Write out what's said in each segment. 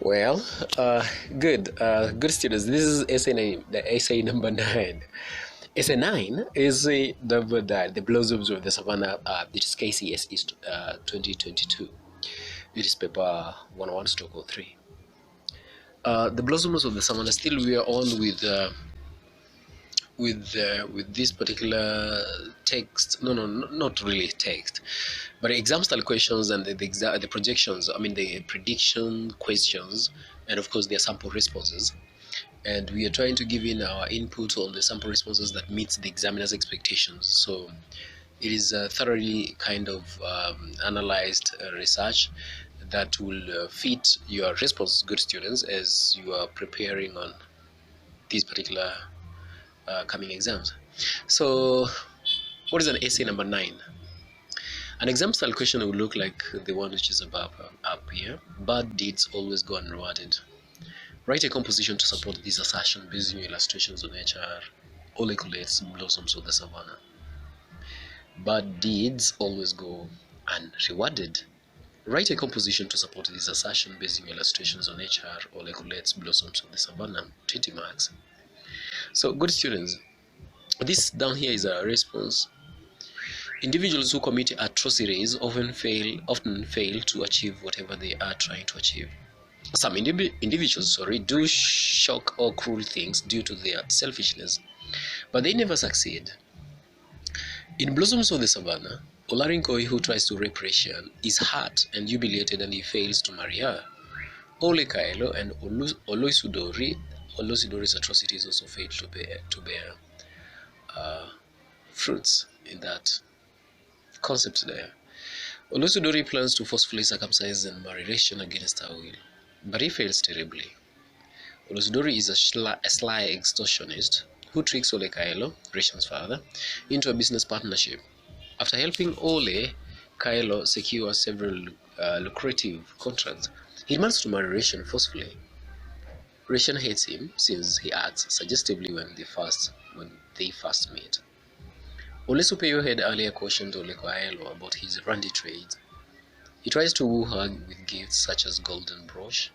Well, good students. This is essay number 9. Essay 9 is the blossoms of the savannah. It is KCS East 2022. It is paper 101 stroke 03. The blossoms of the savannah. Still, we are on with this particular text. No, not really text, but exam style questions and the projections. I mean the prediction questions, and of course their sample responses. And we are trying to give in our input on the sample responses that meets the examiner's expectations. So it is a thoroughly kind of analyzed research that will fit your response, good students, as you are preparing on these particular coming exams. So what is an essay number 9? An exam style question will look like the one which is above up here. Bad deeds always go unrewarded. Write a composition to support this assertion based on illustrations of nature, oleculates, blossoms of the savannah. Bad deeds always go unrewarded. Write a composition to support this assertion based on illustrations of nature, oleculates, blossoms of the savannah. 20 marks. So, good students, this down here is a response. Individuals who commit atrocities often fail to achieve whatever they are trying to achieve. Some individuals do shock or cruel things due to their selfishness, but they never succeed. In Blossoms of the Savannah, Olarinkoi, who tries to rape Resian, is hurt and humiliated, and he fails to marry her. Ole Kaelo and Olosidori's atrocities also fail to bear fruits in that concept there. Olosidori plans to forcefully circumcise and marry Resian against her will, but he fails terribly. Olosidori is a sly extortionist who tricks Ole Kaelo, Resian's father, into a business partnership. After helping Ole Kaelo secure several lucrative contracts, he demands to marry Resian forcefully. Resian hates him since he acts suggestively when they first meet. Ole Supeyo had earlier cautioned Ole Kaelo about his randy trades. He tries to woo her with gifts such as golden brooch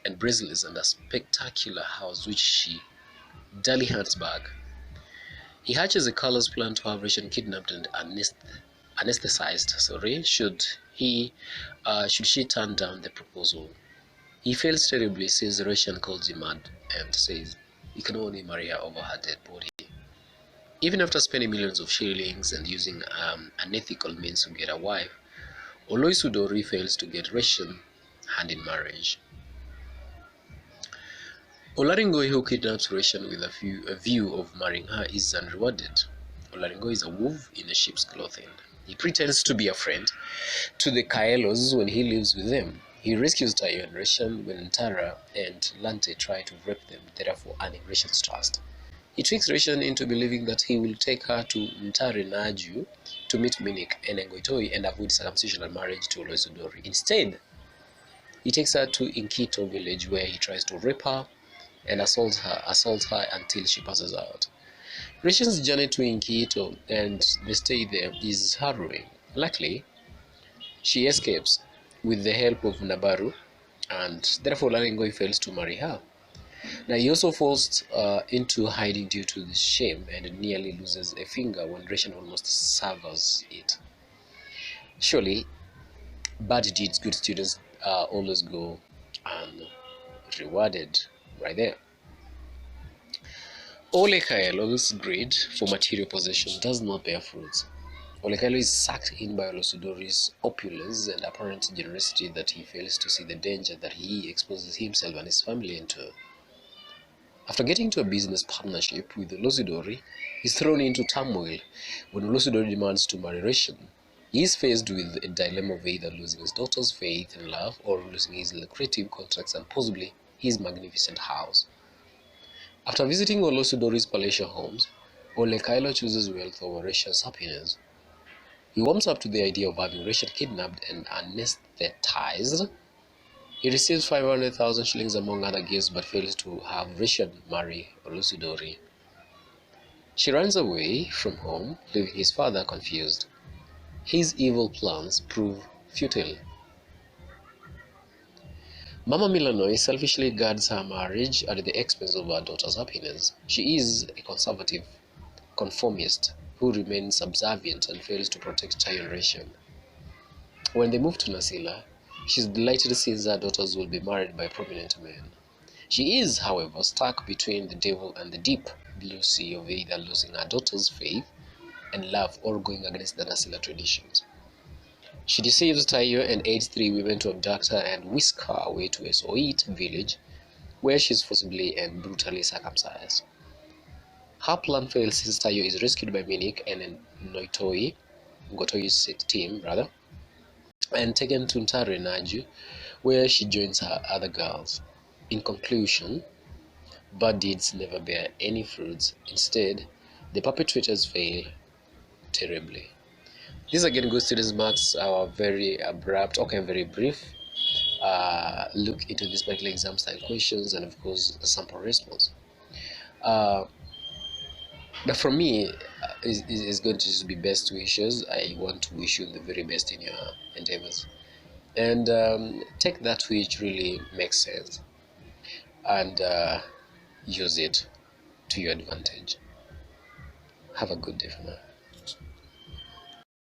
and bracelets and a spectacular house which she duly hands back. He hatches a callous plan to have Resian kidnapped and anesthetized. Should she turn down the proposal? He fails terribly since Resian calls him mad and says he can only marry her over her dead body. Even after spending millions of shillings and using unethical means to get a wife, Oloisudori fails to get Resian hand in marriage. Olaringoi, who kidnaps Resian with a view of marrying her, is unrewarded. Olaringoi is a wolf in a sheep's clothing. He pretends to be a friend to the Kaelos when he lives with them. He rescues Taiyo and Resian when Ntare and Lante try to rape them, therefore earning Resian's trust. He tricks Resian into believing that he will take her to Ntare-naaju to meet Minik and Ngoitoi and avoid circumcision and marriage to Oloisudori. Instead, he takes her to Inkito village where he tries to rape her and assault her until she passes out. Resian's journey to Inkito and the stay there is harrowing. Luckily, she escapes with the help of Nabaru, and therefore Laringoi fails to marry her. Now he also falls into hiding due to the shame and nearly loses a finger when Resian almost severs it. Surely, bad deeds, good students, always go unrewarded right there. Ole Kaelo's greed for material possession does not bear fruits. Ole Kaelo is sucked in by Olosidori's opulence and apparent generosity that he fails to see the danger that he exposes himself and his family into. After getting into a business partnership with Olosidori, he is thrown into turmoil when Olosidori demands to marry Resian. He is faced with a dilemma of either losing his daughter's faith and love or losing his lucrative contracts and possibly his magnificent house. After visiting Olosidori's palatial homes, Ole Kaelo chooses wealth over Resian's happiness. He warms up to the idea of having Resian kidnapped and anesthetized. He receives 500,000 shillings among other gifts but fails to have Resian marry Olosidori. She runs away from home, leaving his father confused. His evil plans prove futile. Mama Milanoi selfishly guards her marriage at the expense of her daughter's happiness. She is a conservative conformist who remains subservient and fails to protect Taiyo and Resian. When they move to Nasila, she is delighted since her daughters will be married by prominent men. She is, however, stuck between the devil and the deep blue sea of either losing her daughter's faith and love or going against the Nasila traditions. She deceives Taiyo and aids 3 women to abduct her and whisk her away to Esoit village, where she is forcibly and brutally circumcised. Her plan fails since Taiyo is rescued by Minik and Ngotoi's team, and taken to Ntare-naaju, where she joins her other girls. In conclusion, bad deeds never bear any fruits. Instead, the perpetrators fail terribly. This again goes to these marks our very abrupt, okay, very brief look into this particular exam style questions and of course the sample response. But for me, is going to just be best wishes. I want to wish you the very best in your endeavors, and take that which really makes sense and use it to your advantage. Have a good day for now.